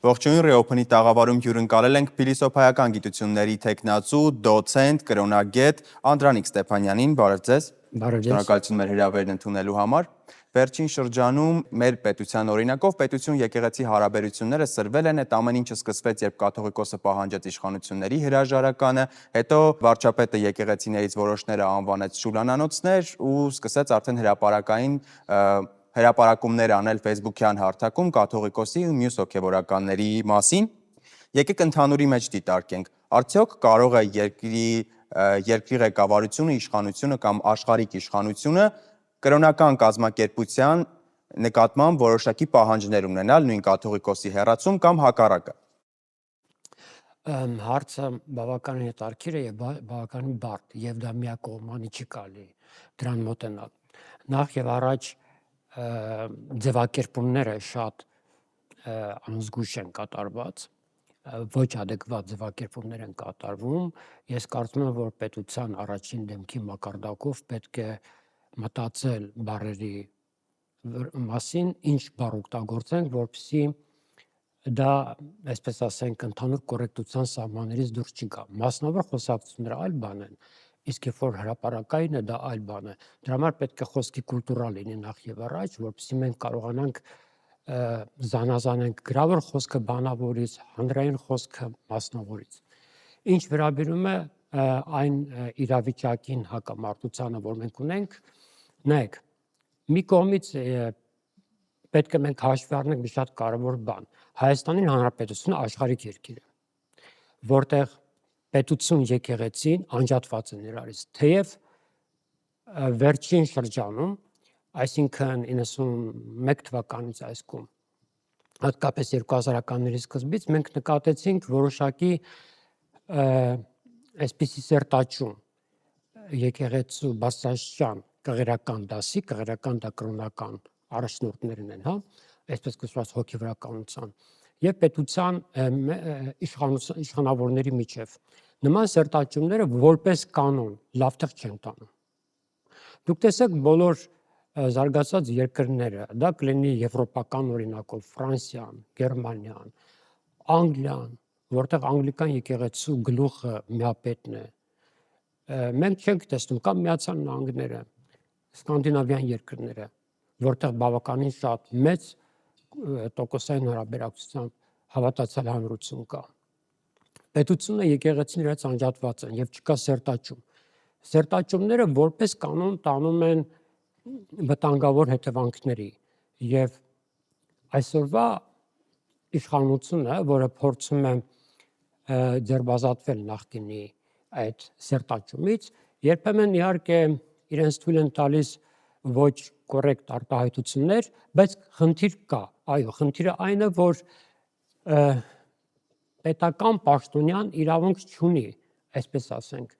Ողջույն Reopen-ի տաղավարում հյուրընկալել ենք փիլիսոփայական գիտությունների թեկնածու, դոցենտ, կրոնագետ Անդրանիկ Ստեփանյանին, բարև ձեզ։ Շնորհակալություն մեր հրավերն ընդունելու համար։ Վերջին շրջանում մեր պետության օրինակով պետություն եկեղեցի հարաբերությունները սրվել են, այդ ամեն ինչը սկսվեց, երբ կաթողիկոսը պահանջեց իշխանությունների հրաժարականը, հետո վարչապետը եկեղեցիներից որոշները անվանեց շուլանանոցներ ու սկսեց արդեն հրապարակումներ անել Facebook-յան հարթակում կաթողիկոսի ու մյուս հոգևորականների մասին։ Եկեք ընդհանուրի մեջ դիտարկենք, արդյոք կարող է երկրի ղեկավարությունը, իշխանությունը կամ աշխարհիկ իշխանությունը կրոնական կազմակերպության նկատմամբ որոշակի պահանջներ ունենալ, նույն կաթողիկոսի հեռացում կամ հակառակը։ Հարցը բավականին հետաքրքիր է եւ բավականին բարդ, եւ դա միակողմանի չի կարելի դրան մոտենալ։ Նախ եւ առաջ ձևակերպումները շատ անզգույշ են կատարված, ոչ adekvat ձևակերպումներ են կատարվում։ Ես կարծում եմ, որ պետության առաջին դեմքի մակարդակով պետք է մտածել բառերի մասին, ինչ բառ օգտագործենք, որպեսզի դա, այսպես ասենք, ընդհանուր կոռեկտության սահմաններից դուրս չգա։ Մասնավոր խոսակցությունները այլ բան են, իսկ երբ որ հրապարակային է, դա այլ բան է։ Դրա համար պետք է խոսքի կուլտուրա լինի նախ եւ առաջ, որպեսզի մենք կարողանանք զանազանենք գրավոր խոսքը բանավորից, հանրային խոսքը մասնավորից։ Ինչ վերաբերում է այն իրավիճակին հակամարտությանը, որ մենք ունենք, նայեք, մի կողմից պետք է մենք հաշվի առնենք մի շատ կարևոր բան։ Հայաստանի Հանրապետությունը աշխարհիկ երկիր է, որտեղ պետություն եկեղեցին անջատված են իրարից, թեև վերջին շրջանում, այսինքն 91 թվականից այս կողմ, հատկապես 2000-ականների սկզբից մենք նկատեցինք որոշակի այսպիսի սերտաճում եկեղեցու բարձրաստիճան կղերական դասի, կղերական դա կրոնական առաջնորդներն են, այսպես կոչված հոգևորականության եւ պետության իշխանավորների միջև։ Նման սերտաճումները որպես կանոն լավ տեղ չեն տանում։ Դուք տեսեք բոլոր զարգացած երկրները, դա կլինի եվրոպական օրինակով Ֆրանսիան, Գերմանիան, Անգլիան, որտեղ անգլիկան եկեղեցու գլուխը միապետն է։ Մենք չենք տեսնում կամ Միացյալ Նահանգները, սկանդինավյան երկրները, որտեղ բավականին շատ մեծ տոկոսային հարաբերակցությամբ հավատացյալ հանրություն կա։ Պետությունը եկեղեցին իրաց անջատված են եւ չկա սերտաճում։ Սերտաճումները որպես կանոն տանում են վտանգավոր հետևանքների եւ այսօրվա իշխանությունը, որը փորձում է ձերբազատվել նախկինի այդ սերտաճումից, երբեմն իհարկե իրենց թույլ են տալիս ոչ կոռեկտ արտահայտություններ, բայց խնդիր կա։ Այո, խնդիրը այն է, որ պետական պաշտոնյան իրավունք չունի, այսպես ասենք,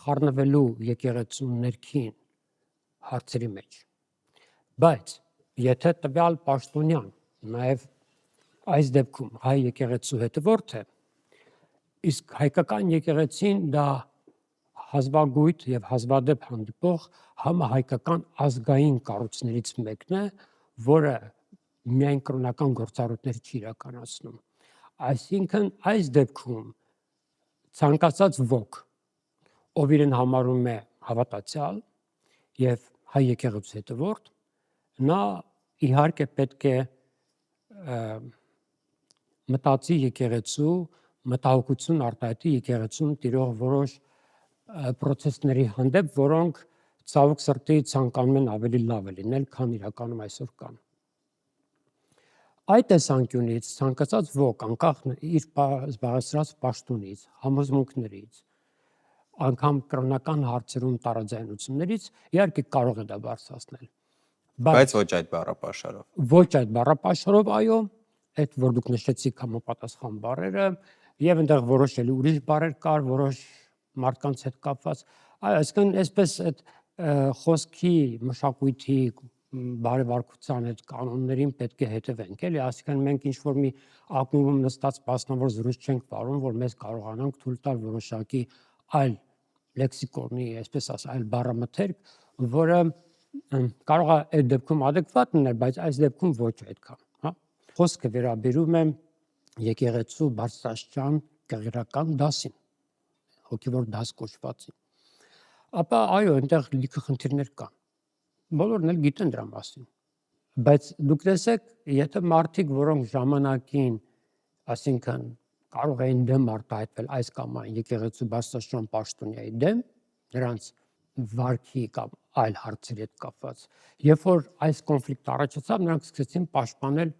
խառնվելու եկեղեցու ներքին հարցերի մեջ։ Բայց եթե տվյալ պաշտոնյան նաև այս դեպքում հայ եկեղեցու հետևորդ է, իսկ հայկական եկեղեցին դա հազվագույթ եւ հազվադեպ հանդիպող համահայկական ազգային կառույցներից մեկն է, որը միայն կրոնական գործառույթներ չի իրականացնում։ Այսինքն այս դեպքում ցանկացած ոք, ով իրեն համարում է հավատացյալ եւ հայ եկեղեցու հետևորդ, նա իհարկե պետք է մտածի եկեղեցու, մտահոգություն արտահայտի եկեղեցուն տիրող որոշ պրոցեսների հանդեպ, որոնք ցավոք սրտի ցանկանում են ավելի լավը լինել, քան իրականում այսօր կան։ Այդ տեսանկյունից ցանկացած ոք, անկախ իր զբաղեցրած պաշտոնից, համոզմունքներից, անգամ կրոնական հարցերում տարաձայնություններից, իհարկե կարող է դա բարձրացնել։ Բայց ոչ այդ բառապաշարով։ Ոչ այդ բառապաշարով, այո, այդ որ դուք նշեցիք համապատասխան բառերը, եւ այնտեղ որոշ էլի ուրիշ բառեր կար, որոշ մարդկանց հետ կապված։ Այսինքն այսպես այդ խոսքի մշակույթի բարեվարկության այդ կանոններին պետք է հետևենք, էլի, այսինքն մենք ինչ որ մի ակումբում նստած մասնավոր զրույց չենք վարում, որ մեզ կարողանանք թույլ տալ որոշակի այլ լեքսիկոնի, այսպես ասած, այլ բառամթերք, որը կարող է այդ դեպքում adekvat լինել, բայց այս դեպքում ոչ այդքան, հա։ Խոսքը վերաբերում է եկեղեցու բարձրաստիճան կեղերական դասին, հոգևոր դաս կոչվածին։ Ապա այո, այնտեղ լիքը խնդիրներ կան։ Բոլորն էլ գիտեն դրա մասին։ Բայց դուք տեսեք, եթե մարդիկ, որոնք ժամանակին, ասինքն կարող էին դեմ արտահայտվել այս կամ այն եկեղեցու բարձրաստիճան պաշտոնյայի դեմ, նրանց վարքի կամ այլ հարցերի հետ կապված, երբ որ այս կոնֆլիկտը առաջացավ, նրանք սկսեցին պաշտպանել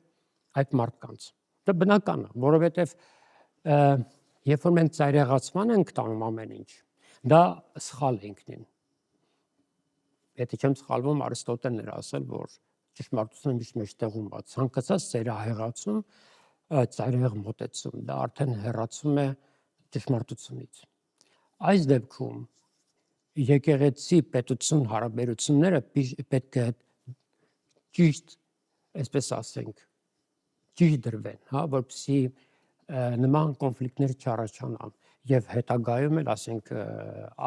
այդ մարդկանց։ Դա բնական է, որովհետև երբ որ մենք ծայրահեղացման ենք տանում ամեն ինչ, դա սխալ է ինքնին։ Եթե չեմ սխալվում, Արիստոտելն էր ասել, որ ճշմարտությունը միշտ մեջտեղում է, ցանկացած ծայրահեղացում, ծայրահեղ մոտեցում, դա արդեն հեռացում է ճշմարտությունից։ Այս դեպքում եկեղեցի պետություն հարաբերությունները պետք է ճիշտ, այսպես ասենք, ճիշտ դրվեն, որպեսզի նման կոնֆլիկտներ չառաջանան եւ հետագայում էլ, ասենք,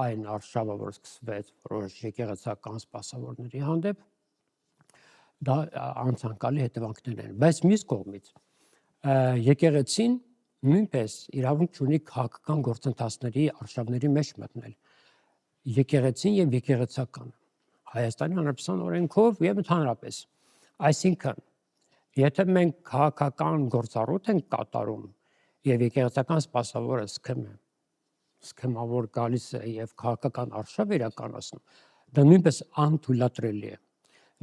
այն արշավը, որ սկսվեց որոշ եկեղեցական սպասավորների հանդեպ, դա անցանկալի հետևանքներ են։ Բայց մյուս կողմից եկեղեցին նույնպես իրավունք ունի քաղաքական գործընթացների արշավների մեջ մտնել։ Եկեղեցին եւ եկեղեցականը Հայաստանի Հանրապետության օրենքով եւ ընդհանրապես։ Այսինքն, եթե մենք քաղաքական գործառույթ ենք կատարում եւ եկեղեցական սպասավորը սքեմավոր գալիս է եւ քաղաքական արշավ իրականացնում, դա նույնպես անթույլատրելի է։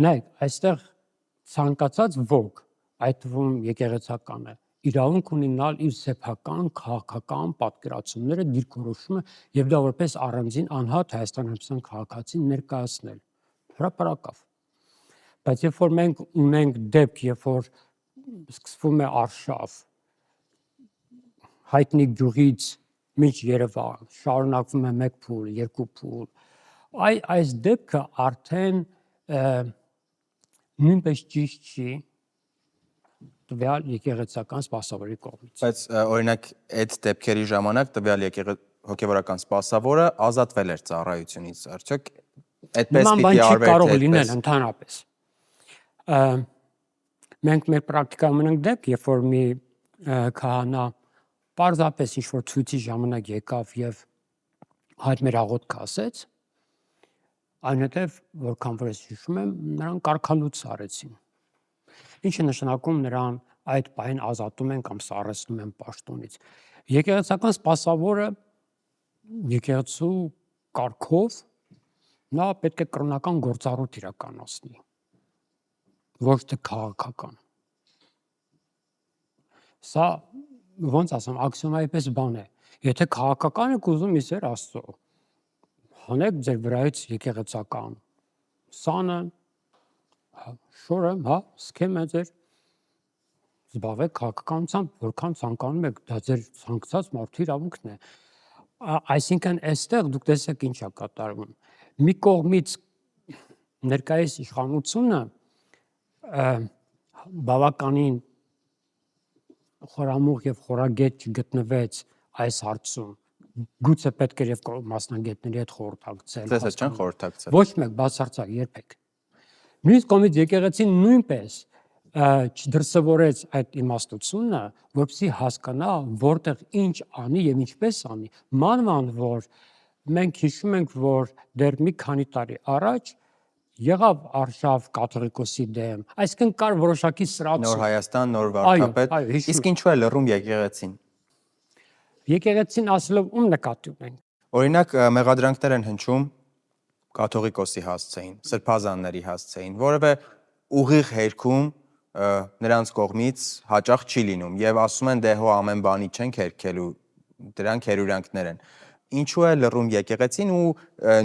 Նայեք, այստեղ ցանկացած ոք, այդ թվում եկեղեցականը, իրավունք ունենալ իր սեփական քաղաքական պատկերացումները, դիրքորոշումը եւ դա որպես առանձին անհատ Հայաստան Հանրապետության քաղաքացին ներկայացնել։ Հրապարակավ։ Բայց երբ որ մենք ունենք դեպք, երբ որ սկսվում է արշավ, հայտնի գյուղից մինչ Երևան, շարունակվում է 1 փուլ, 2 փուլ, այս դեպքը արդեն նույնպես ճիշտ չի տվյալ եկեղեցական սպասավորի կողմից։ Բայց օրինակ այդ դեպքերի ժամանակ տվյալ հոգևորական սպասավորը ազատվել էր ծառայությունից, արդյոք այդպես պիտի արվեր, կարող լինել ընդհանրապես։ Մենք մեր պրակտիկայում ունենք դեպք, երբ որ մի քահանա պարզապես ինչ-որ ցույցի ժամանակ եկավ եւ այդ մեր աղոթքը ասեց, այնուհետև որքան որ ես հիշում եմ, նրան կարգալուց արեցին։ Ինչը նշանակում նրան այդ պահին ազատում են կամ սառեցնում են պաշտոնից։ Եկեղեցական սպասավորը եկեղեցու կարգով նա պետք է կրոնական գործառույթ իրականացնի, ոչ թե քաղաքական։ Սա ոնց ասեմ, աքսիոմայի պես բան է։ Եթե քաղաքական եք ուզում, իսեր Աստծո, հանեք ձեր վրայից եկեղեցական սանը, շորը, սքեմը ձեր, զբաղվեք քաղաքականությամբ, որքան ցանկանում եք, դա ձեր ցանկացած մարդու իրավունքն է։ Այսինքն այստեղ դուք տեսեք ինչ է կատարվում։ Մի կողմից ներկայիս իշխանությունը բավականին խորամուղ եւ խորագետ չգտնվեց այս հարցում։ Գուցե պետք է եւ մասնագետների հետ խորհրդակցել։ Ձեզ չեն խորհրդակցել։ Ոչ մեկ բացարձակ երբեք։ Մյուս կողմից եկեղեցին նույնպես չդրսևորեց այդ իմաստությունը, որպեսզի հասկանա որտեղ ինչ անի եւ ինչպես անի։ Մանավանդ որ մենք հիշում ենք, որ դեռ մի քանի տարի առաջ եղավ արշավ կաթողիկոսի դեմ, այսինքն կար որոշակի սրացում։ Նոր Հայաստան, նոր վարչապետ։ Իսկ ինչու է լռում եկեղեցին։ Եկեղեցին ասելով ում նկատի ունենք։ Օրինակ մեղադրանքներ են հնչում կաթողիկոսի հասցեին, սրբազանների հասցեին, որևէ ուղիղ հերքում նրանց կողմից հաճախ չի լինում եւ ասում են դե հո ամեն բանի չենք հերքելու, դրանք հերյուրանքներ են։ Ինչու է լռում եկեղեցին ու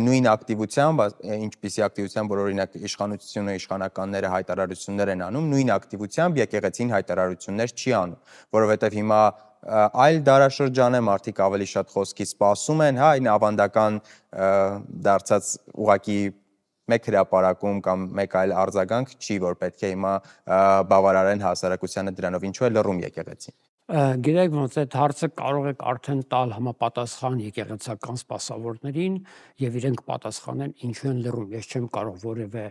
նույն ակտիվությամբ, ինչպիսի ակտիվությամբ, որ օրինակ իշխանությունը, իշխանականները հայտարարություններ են անում, նույն ակտիվությամբ եկեղեցին հայտարարություններ չի անում, որովհետև հիմա այլ դարաշրջան է, մարդիկ ավելի շատ խոսքի սպասում են, այն ավանդական դարձած ուղղակի մեկ հրապարակում կամ մեկ այլ արձագանք չի, որ պետք է հիմա բավարարեն հասարակությանը դրանով, ինչու է լռում եկեղեցին։ Գիտեք ոնց այդ հարցը կարող եք արդեն տալ համապատասխան եկեղեցական սպասավորներին եւ իրենք պատասխանեն ինչու են լռում։ Ես չեմ կարող որևէ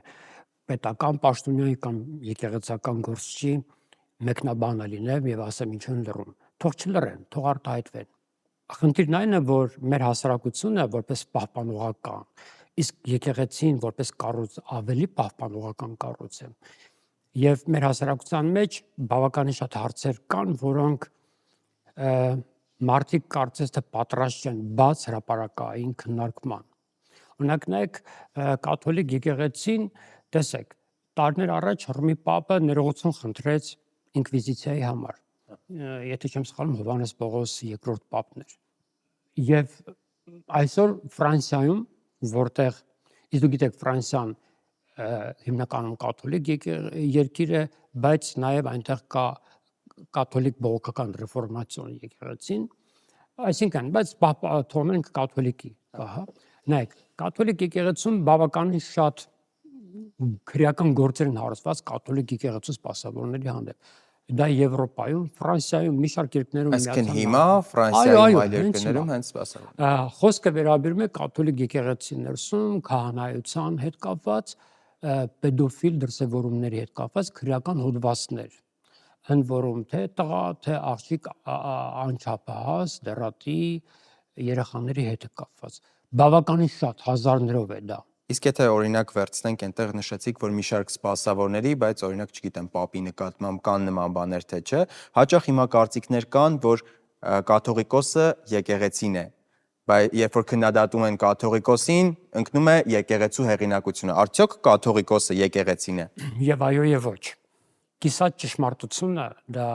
պետական պաշտոնյայի կամ եկեղեցական գործչի մեկնաբանը լինեմ եւ ասեմ ինչ են լռում։ Թող չլռեն, թող արտահայտվեն։ Խնդիրն այն է, որ մեր հասարակությունը որպես պահպանողական, իսկ եկեղեցին որպես կառույց ավելի պահպանողական կառույց է։ Եվ մեր հասարակության մեջ բավականին շատ հարցեր կան, որոնք մարդիկ կարծես թե պատրաստ չեն բաց հրապարակային քննարկման։ Օրինակ նայեք կաթոլիկ եկեղեցին, տեսեք, տարիներ առաջ Հռոմի Պապը ներողություն խնդրեց ինկվիզիցիայի համար։ Եթե չեմ սխալվում, Հովհաննես Պողոս II Պապն էր։ Եվ այսօր Ֆրանսիայում, որտեղ իսկ դուք գիտեք Ֆրանսիան հիմնականում կաթոլիկ երկիր է, բայց նաև այնտեղ կա կաթոլիկ բողոքական ռեֆորմացիոն եկեղեցին, այսինքն, բայց թողնենք կաթոլիկի, հա։ Նայեք, կաթոլիկ եկեղեցում բավականին շատ քրեական գործեր են հարուցված կաթոլիկ եկեղեցու սպասավորների հանդեպ։ Դա Եվրոպայում, Ֆրանսիայում, մի շարք երկրներում Այսինքն հիմա Ֆրանսիայում այլ երկրներում հենց սպասավորներ։ Խոսքը վերաբերում է կաթոլիկ եկեղեցի ներսում քահանայության հետ կապված, պեդոֆիլ դրսևորումների հետ կապված քրեական հոդվածներ, ընդ որում թե տղա, թե աղջիկ անչափահաս, դեռատի երեխաների հետ կապված։ Բավականին շատ հազարներով է դա։ Իսկ եթե օրինակ վերցնենք, այնտեղ նշեցիք, որ մի շարք սպասավորների, բայց օրինակ, չգիտեմ, պապի նկատմամբ կան նման բաներ, թե չէ, հաճախ հիմա կարծիքներ կան, որ կաթողիկոսը եկեղեցին է, բայց երբ որ քննադատում են կաթողիկոսին, ընկնում է եկեղեցու հեղինակությունը։ Արդյոք կաթողիկոսը եկեղեցին է։ Եվ այո, եւ ոչ։ Կիսատ ճշմարտությունը դա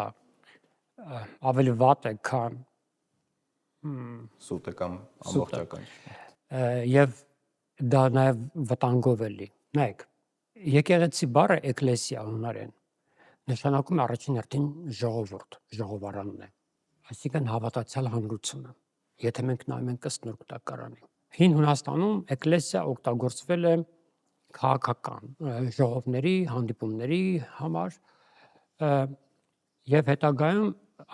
ավելի վատ է, քան սուտը կամ ամբողջական։ Եվ դա նաև վտանգով է լի։ Նայեք, եկեղեցի բառը էկլեսիա հունարեն նշանակում է առաջին հերթին ժողովուրդ, ժողովարանն է, այսինքն հավատացյալ հանրությունը, եթե մենք նայում ենք ըստ Նոր Կտակարանի։ Հին Հունաստանում էկլեսիա օգտագործվել է քաղաքական ժողովների, հանդիպումների համար եւ հետագայում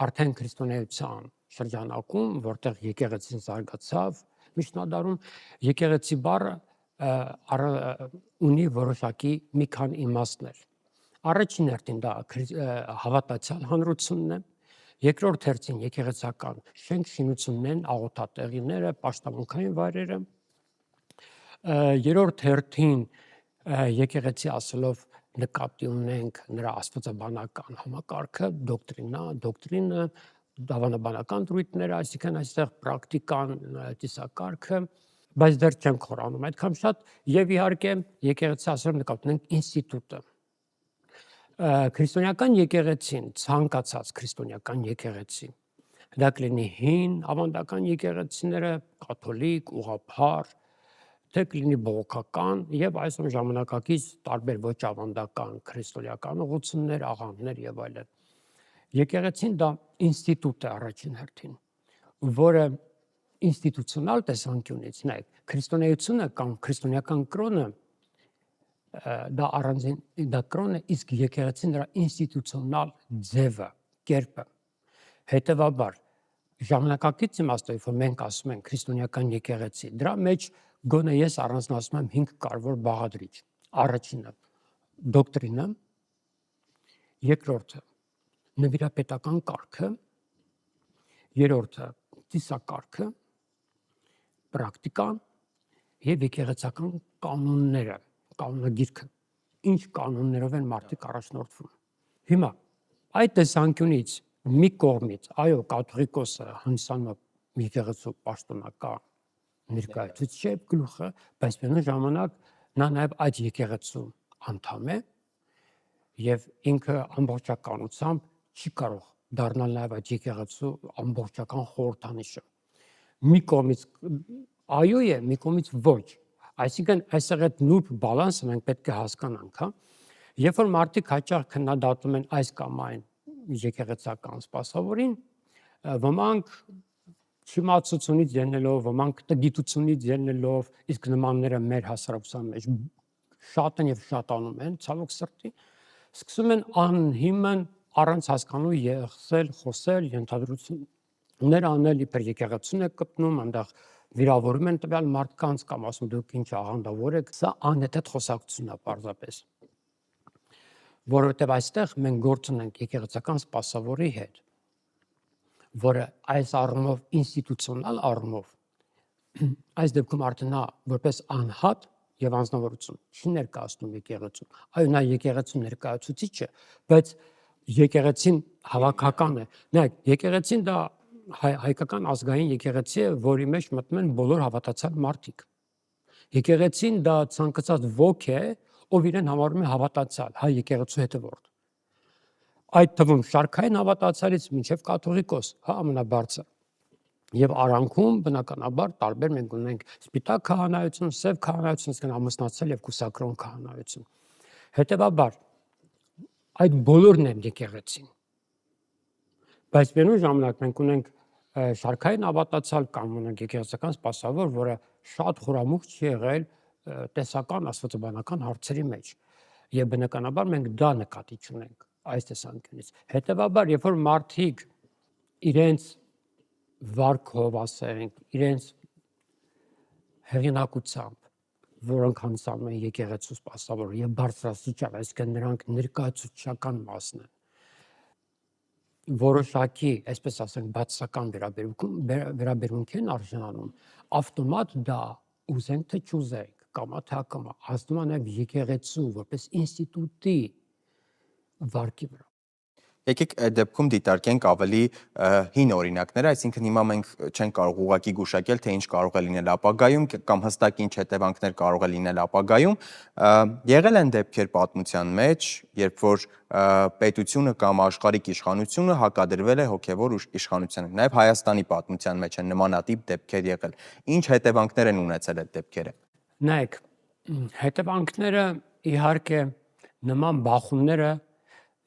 արդեն քրիստոնեության շրջանակում, որտեղ եկեղեցին զարգացավ, միջնադարում եկեղեցի բառը ունի որոշակի մի քանի իմաստներ։ Առաջին հերթին դա հավատացյալ հանրությունն է, երկրորդ հերթին եկեղեցական շենք շինություններն, աղոթատեղիները, պաշտամունքային վայրերը, երրորդ հերթին եկեղեցի ասելով նկատի ունենք նրա աստվածաբանական համակարգը, դոկտրինը, դավանաբանական դրույթները, այսինքն այստեղ պրակտիկան, տեսակարգը, բայց դեռ չեմ խորանում այդքան շատ, եւ իհարկե եկեղեցի ասելով նկատի ունենք ինստիտուտը։ Քրիստոնեական եկեղեցին, ցանկացած քրիստոնեական եկեղեցի, դա կլինի հին ավանդական եկեղեցիները, կաթոլիկ, ուղղափառ, թե կլինի բողոքական եւ այսօր ժամանակակից տարբեր ոչ ավանդական քրիստոնեական ուղղություններ, աղանդներ եւ այլն։ Եկեղեցին դա ինստիտուտ է առաջին հերթին, որը ինստիտուցիոնալ տեսանկյունից, նայեք, քրիստոնեությունը կամ քրիստոնեական կրոնը դա առանձին դա կրոն է, իսկ եկեղեցին դրա ինստիտուցիոնալ ձևը, կերպը։ Հետևաբար ժամանակակից իմաստով, որ մենք ասում ենք քրիստոնեական եկեղեցի, դրա մեջ գոնե ես առանձնացնում եմ 5 կարևոր բաղադրիչ։ Առաջինը դոկտրինը, երկրորդը նվիրապետական կարգը, երրորդը ծիսակարգը, պրակտիկան եւ եկեղեցական կանոնները, կանոնագիրքը, ինչ կանոններով են մարդիկ առաջնորդվում։ Հիմա այդ տեսանկյունից մի կողմից, այո, կաթողիկոսը հանդիսանում է եկեղեցու պաշտոնական ներկայացուցիչ է գլուխը, բայց միևնույն ժամանակ նա նաև այդ եկեղեցու անդամ է եւ ինքը ամբողջականությամբ չի կարող դառնալ նաև այդ եկեղեցու ամբողջական խորհրդանիշը։ Մի կողմից այո է, մի կողմից ոչ։ Այսինքն այստեղ այդ նուրբ բալանսը մենք պետք է հասկանանք, հա։ Երբ որ մարդիկ հաճախ քննադատում են այս կամ այն եկեղեցական սպասավորին, ոմանք չիմացությունից ելնելով, ոմանք տգիտությունից ելնելով, իսկ նմանները մեր հասարակության մեջ շատ են եւ շատանում են, ցավոք սրտի, սկսում են անհիմն առանց հասկանալու եղսել, խոսել, ենթադրություններ անել, իբր եկեղեցուն է կպնում, այնտեղ վիրավորում են տվյալ մարդկանց կամ ասում դուք ինչ աղանդավոր եք, սա անհեթեթ խոսակցություն է պարզապես։ որովհետև այստեղ մենք գործ ունենք եկեղեցական սպասավորի հետ, որը այս առումով ինստիտուցիոնալ առումով այս դեպքում արդեն նա որպես անհատ եւ անձնավորություն չի ներկայացնում եկեղեցուն, այո նա եկեղեցու ներկայացուցիչը, բայց եկեղեցին հավաքական է, նայեք, եկեղեցին դա հայկական ազգային եկեղեցի է, որի մեջ մտնում են բոլոր հավատացյալ մարդիկ, եկեղեցին դա ցանկացած ոք է, ով իրեն համարում է հավատացյալ, հայ եկեղեցու հետևորդ, այդ թվում շարքային հավատացյալից մինչև կաթողիկոս, ամենաբարձր, եւ արանքում բնականաբար տարբեր մենք ունենք սպիտակ քահանայություն, սև քահանայություն, այսինքն ամուսնացել եւ կուսակրոն քահանայություն։ Հետեւաբար այդ բոլորն են եկեղեցին։ Բայց միևնույն ժամանակ մենք ունենք շարքային հավատացյալ կամ ունենք եկեղեցական սպասավոր, որը շատ խորամուխ չի եղել տեսական աստվածաբանական հարցերի մեջ։ Եվ բնականաբար մենք դա նկատի ունենք այս տեսանկյունից։ Հետեւաբար, երբ որ մարդիկ իրենց վարքով, ասենք, իրենց հեղինակությամբ, որոնք հանդիսանում են եկեղեցու սպասավոր եւ բարձրաստիճան, այսինքն նրանք ներկայացուցչական մասն են, որոշակի, այսպես ասենք, բացասական վերաբերմունք են արժանանում, ավտոմատ դա ուզենք թե չուզենք, կամա թե ակամա, ազդում է նաեւ եկեղեցու որպես ինստիտուտի վարկի վրա։ Եկեք այդ դեպքում դիտարկենք ավելի հին օրինակները, այսինքն հիմա մենք չենք կարող ուղղակի գուշակել, թե ինչ կարող է լինել ապագայում կամ հստակ ինչ հետևանքներ կարող է լինել ապագայում։ Եղել են դեպքեր պատմության մեջ, երբ որ պետությունը կամ աշխարհիկ իշխանությունը հակադրվել է հոգևոր իշխանությանը։ Նաև Հայաստանի պատմության մեջ են նմանատիպ դեպքեր եղել։ Ինչ հետևանքներ են ունեցել այդ դեպքերը։ Նայեք, հետևանքները իհարկե նման բախումները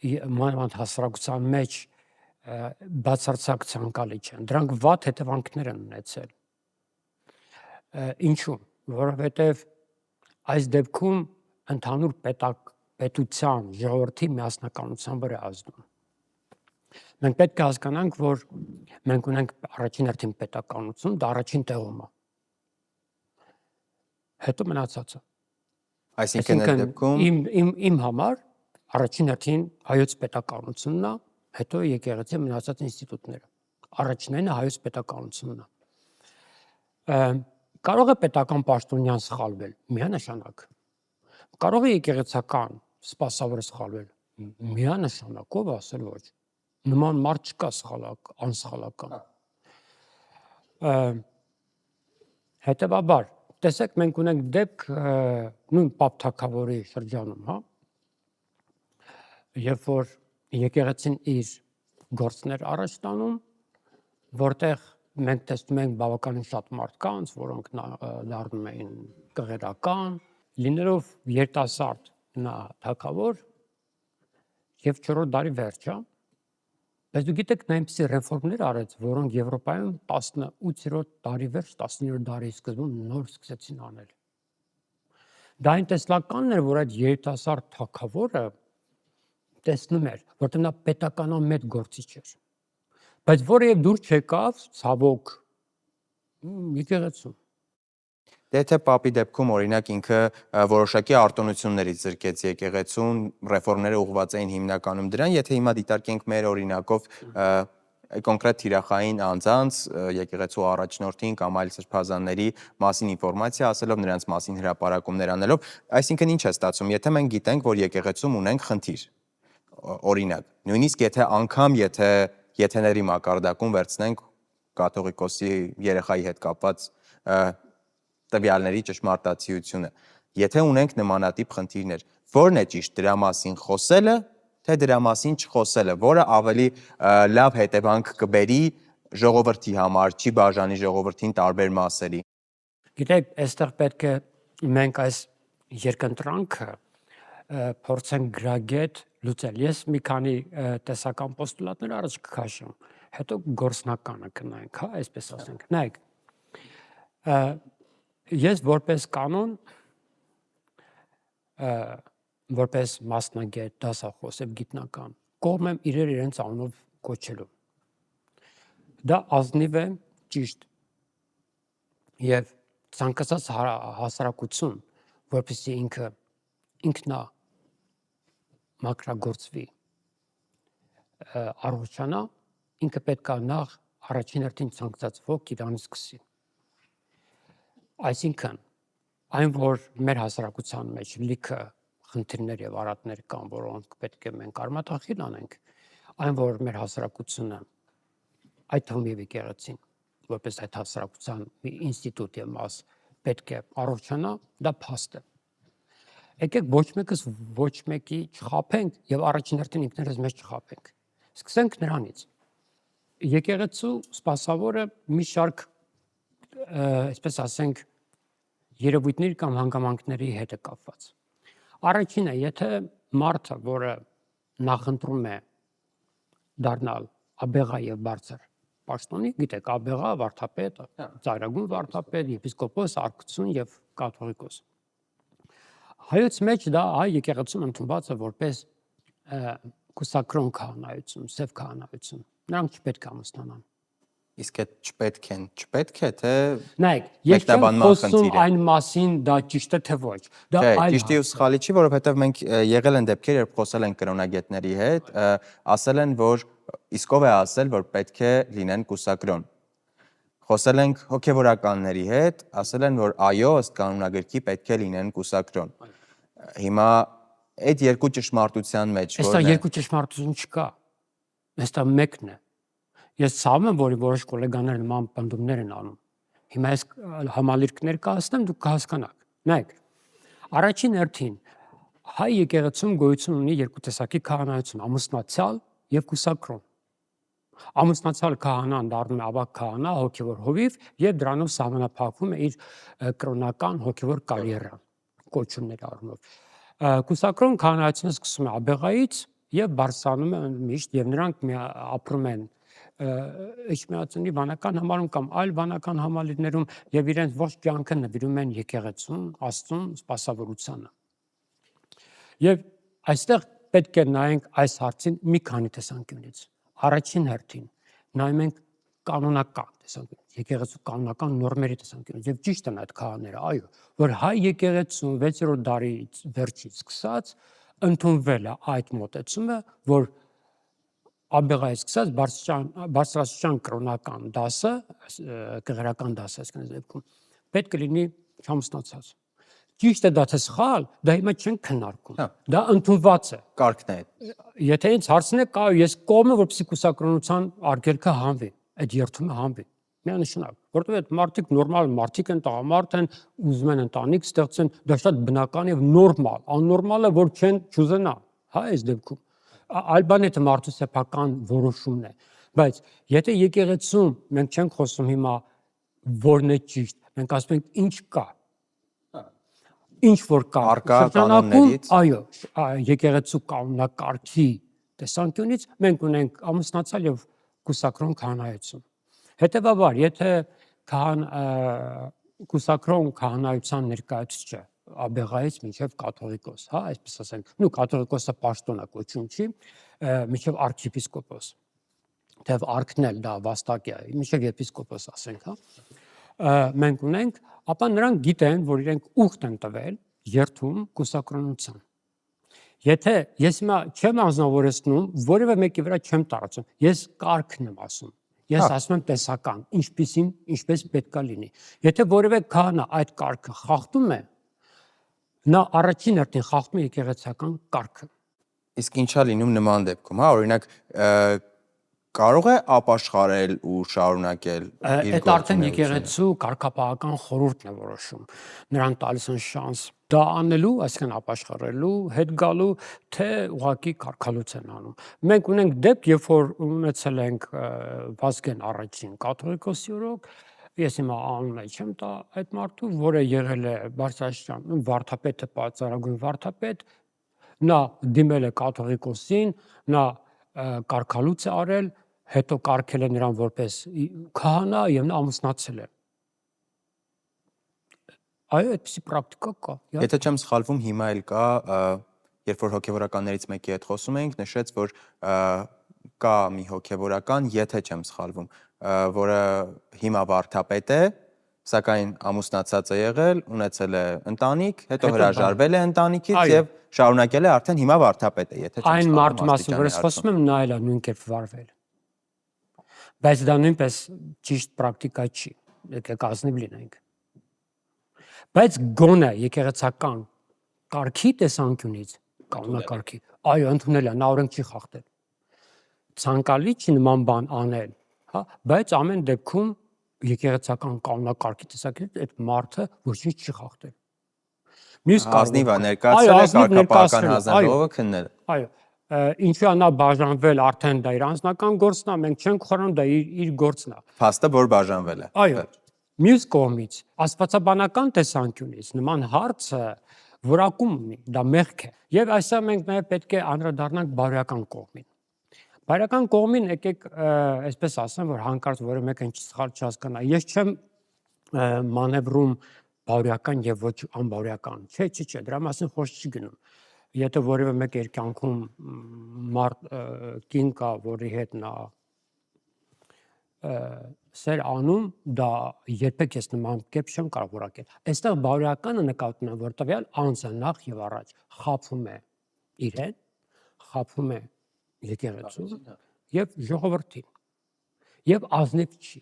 մանավանդ հասարակության մեջ բացարձակ ցանկալի չեն։ Դրանք վատ հետևանքներ են ունեցել։ Ինչու՞։ Որովհետև այս դեպքում ընդհանուր պետության, ժողովրդի միասնականության վրա ազդում։ Մենք պետք է հասկանանք, որ մենք ունենք առաջին հերթին պետականություն, դա առաջին տեղում է։ Հետո մնացածը։ Այսինքն այդ դեպքում իմ համար առաջին հերթին հայոց պետականությունն է, հետո եկեղեցի մնացած ինստիտուտները։ Առաջինը հայոց պետականությունն է։ Կարող է պետական պաշտոնյան սխալվել, միանշանակ։ Կարող է եկեղեցական սպասավորը սխալվել, միանշանակ, ով ասել ոչ։ Նման մարդ չկա անսխալական։ Հետևաբար, տեսեք, մենք ունենք դեպք նույն Պապ Թագավորի շրջանում, երբ որ եկեղեցին իր գործներ առաջ տանում, որտեղ մենք տեսնում ենք բավականին շատ մարդկանց, որոնք դառնում էին կղերական, լինելով երիտասարդ նա թագավոր եւ 4-րդ դարի վերջ, բայց դու գիտեք նա այնպիսի ռեֆորմներ արեց, որոնք Եվրոպայում 18-րդ դարի վերջ, 19-րդ դարի սկզբում նոր սկսեցին անել։ Դա այն տեսլականն էր, որ այդ երիտասարդ թագավորը տեսնում էր, որտեղ նա պետականամետ գործիչ էր, բայց որևէ դուր չեկավ, ցավոք, եկեղեցու։ Դե թե Պապի դեպքում օրինակ ինքը որոշակի արտոնություններից զրկեց եկեղեցուն, ռեֆորմները ուղղված էին հիմնականում դրան, եթե հիմա դիտարկենք մեր օրինակով կոնկրետ թիրախային անձանց, եկեղեցու առաջնորդին կամ այլ սրբազանների մասին ինֆորմացիա ասելով, նրանց մասին հրապարակումներ անելով, այսինքն ինչ է ստացվում, եթե մենք գիտենք, որ եկեղեցում ունենք խնդիր, օրինակ, նույնիսկ եթե եթեների մակարդակում վերցնենք կաթողիկոսի երեխայի հետ կապված տվյալների ճշմարտացիությունը, եթե ունենք նմանատիպ խնդիրներ, որն է ճիշտ, դրա մասին խոսելը, թե դրա մասին չխոսելը, որը ավելի լավ հետևանք կբերի ժողովրդի համար, չի բաժանի ժողովրդին տարբեր մասերի։ Գիտեք, այստեղ պետք է մենք այս երկընտրանքը փորձենք գրագետ լուծել։ Ես մի քանի տեսական պոստուլատներ առաջ կքաշեմ, հետո գործնականը կնայենք, այսպես ասենք։ Նայեք, ես որպես կանոն, որպես մասնագետ, դասախոս եւ գիտնական, կողմ եմ իրենց անունով կոչելու։ Դա ազնիվ է, ճիշտ։ Եվ ցանկացած հասարակություն, որպեսզի ինքնա մակրագործվի առողջանա, ինքը պետք է նախ առաջին հերթին ցանկացած ոք իրանից սկսի։ Այսինքն, այն որ մեր հասարակության մեջ լիքը խնդիրներ եւ արատներ կան, որոնք պետք է մենք արմատախիլ անենք, այն որ մեր հասարակությունը այդ թվում եւ եկեղեցին, որպես այդ հասարակության մի ինստիտուտ եւ մաս պետք է առողջանա, դա փաստ է։ Եկեք ոչ մեկս ոչ մեկի չխաբենք եւ առաջին հերթին ինքներս մեզ չխաբենք։ Սկսենք նրանից։ Եկեղեցու սպասավորը մի շարք, այսպես ասենք, երևույթների կամ հանգամանքների հետ է կապված։ Առաջինը, եթե մարդը, որը նախընտրում է դառնալ աբեղա եւ բարձր պաշտոնի, գիտեք, աբեղա, վարդապետ, ծայրագույն վարդապետ, եպիսկոպոս, արկցուն եւ կաթողիկոս։ Հայոց մեջ դա հայ եկեղեցում ընդունված է որպես կուսակրոն քահանայություն, սև քահանայություն։ Նրանք չպետք է ամուսնանան։ Իսկ այդ չպետք է, թե նայեք, ես չեմ խոսում այն մասին, դա ճիշտ է թե ոչ։ Դա այլ ճիշտ է ու սխալի չի, որովհետև մենք եղել են դեպքեր, երբ խոսել են կրոնագետների հետ, ասել են, որ իսկ ով է ասել, որ պետք է լինեն կուսակրոն։ Խոսել ենք հոգևորականների հետ, ասել են, որ այո, ըստ կանոնագրքի պետք է լինեն կուսակրոն։ Հիմա այդ երկու ճշմարտության մեջ որն է։ Այստեղ երկու ճշմարտություն չկա։ Այստեղ մեկն է։ Ես ցավում եմ, որ որոշ գոլեգաներ նման պնդումներ են անում։ Հիմա ես համալիրքներ կհասնեմ, դուք կհասկանաք։ Նայեք, առաջին հերթին հայ եկեղեցում գոյություն ունի երկու տեսակի քահանայություն՝ ամուսնացյալ եւ կուսակրոն։ Ամուսնացյալ քահանան դառնում է ավագ քահանա, հոգևոր հովիվ եւ դրանով սահմանափակվում է իր կրոնական հոգևոր կարիերան, կոչումների առումով։ Կուսակրոն քահանայությունը սկսում է աբեղայից եւ բարձրանում է միշտ եւ նրանք ապրում են Էջմիածնի վանական համալիրում կամ այլ վանական համալիրներում եւ իրենց ողջ կյանքը նվիրում են եկեղեցուն, Աստծուն, սպասավորությանը։ Եվ այստեղ պետք է նայենք այս հարցին մի քանի տեսանկյունից։ Առաջին հերթին նայում ենք կանոնական տեսանկյունից, եկեղեցու կանոնական նորմերի տեսանկյունից եւ ճիշտ են այդ քահաները, այո, որ հայ եկեղեցու 6-րդ դարի վերջից սկսած ընդունվել է այդ մոտեցումը, որ աբեղայից սկսած բարձրաստիճան կրոնական դասը, կղերական դասը, այսինքն դեպքում պետք է լինի չամուսնացած։ Ճիշտ է դա թե սխալ, դա հիմա չենք քննարկում։ Դա ընդունված է։ Կարգն է։ Եթե ինձ հարցնեք, ես կողմ եմ, որպեսզի կուսակրոնության արգելքը հանվի, այդ երթումը հանվի։ Միանշանակ, որովհետև այդ մարդիկ նորմալ մարդիկ են, տղամարդ են, ուզում են ընտանիք ստեղծեն, դա շատ բնական եւ նորմալ։ Աննորմալը որ չեն չուզենա, հա, այս դեպքում։ Այլ բան է թե մարդու սեփական որոշումն է, բայց եթե եկեղեցում մենք չենք խոսում հիմա որն է ճիշտ, մենք ասում ենք ինչ կա, ինչ որ կա կանոններից, այո, եկեղեցու կանոնակարգի տեսանկյունից մենք ունենք ամուսնացյալ եւ կուսակրոն քահանայություն։ Հետևաբար, եթե կուսակրոն քահանայության ներկայացուցիչը աբեղայից մինչև կաթողիկոս, հա, այսպես ասենք, նու կաթողիկոսը պաշտոն է կոչում չի, մինչև արքիեպիսկոպոս, թեև արքն էլ դա վաստակ է, մինչև եպիսկոպոս ասենք, հա, մենք ունենք, ապա նրանք գիտեն, որ իրենք ուխտ են տվել երթում կուսակրոնության։ Եթե ես հիմա չեմ անձնավորեցնում, որևէ մեկի վրա չեմ տարածում, ես կարգն եմ ասում, ես ասում եմ տեսական, ինչպես պետք է լինի։ Եթե որևէ քահանա այդ կարգը խախտում է, նա առաջին հերթին խախտում է եկեղեցական կարգը։ Իսկ ինչա լինում նման դեպքում, հա, օրինակ կարող է ապաշխարել ու շարունակել իր գործունեությունը։ Այդ արդեն եկեղեցու կարգապահական խորհուրդն է որոշում։ Նրան տալիս են շանս դա անելու, այսինքն ապաշխարելու, հետ գալու, թե ուղղակի կարգալուց են անում։ Մենք ունենք դեպք, երբ որ ունեցել ենք Վազգեն առաջին կաթողիկոսի օրոք, ես հիմա անունը չեմ տա այդ մարդու, որը եղել է բարձրաստիճան վարդապետը, ծառայագույն վարդապետ, նա դիմել է կաթողիկոսին, նա կարգալուց է արել, հետո կարգել է նրան որպես քահանա եւ նա ամուսնացել է։ Այո, այդպիսի պրակտիկա կա։ Եթե չեմ սխալվում, հիմա էլ կա, երբ որ հոգևորականներից մեկի հետ խոսում էինք, նշեց, որ կա մի հոգևորական, եթե չեմ սխալվում, որը հիմա վարդապետ է սակայն ամուսնացած է եղել, ունեցել է ընտանիք, հետո Հետո հրաժարվել է ընտանիքից Այո։ եւ շարունակել է արդեն հիմա վարդապետ է, եթե չեմ Այն սխալվում, մարդու մասին, որ ես խոսում եմ, նա էլ է նույն կերպ վարվել։ Բայց դա նույնպես ճիշտ պրակտիկա չի, եկեք ազնիվ լինենք։ Բայց գոնե եկեղեցական կարգի տեսանկյունից, կանոնակարգի, այո, ընդունել է, նա օրենք չի խախտել։ Ցանկալի չի նման բան անել, հա, բայց ամեն դեպքում եկեղեցական կանոնակարգի տեսանկյունից այդ մարդը ոչինչ չի խախտել։ Մյուս ազնիվ է այո, ներկայացրել է ազնիվ կարգապահական ներկայացրել է, հանձնաժողովը քննել։ Այո, ինչու է նա բաժանվել, արդեն դա իր անձնական գործն է, մենք չենք խորանում, դա իր գործն է։ Փաստը որ բաժանվել է։ Այո, մյուս կողմից, աստվածաբանական տեսանկյունից նման հարցը որակում ունի, դա մեղք է։ Եվ այսօր մենք նաև պետք է անդրադառնանք բարոյական կողմին։ Բարոյական կողմին եկեք այսպես ասեմ, որ հանկարծ որը մեկը ինչ սխալ չհասկանա։ Ես չեմ մանևրում բարոյական եւ ոչ անբարոյական։ Չէ, դրա մասին խոսք չի գնում։ Եթե որևէ մեկ երկյանքում կին կա, որի հետ նա սեր անում, դա երբեք ես նման կերպ չեմ կարող որակել։ Այստեղ բարոյականը նկատում եմ, որ տվյալ անձը նախ եւ առաջ խաբում է իրեն, խաբում է եկեղեցուն եւ ժողովրդին եւ ազնիվ չի։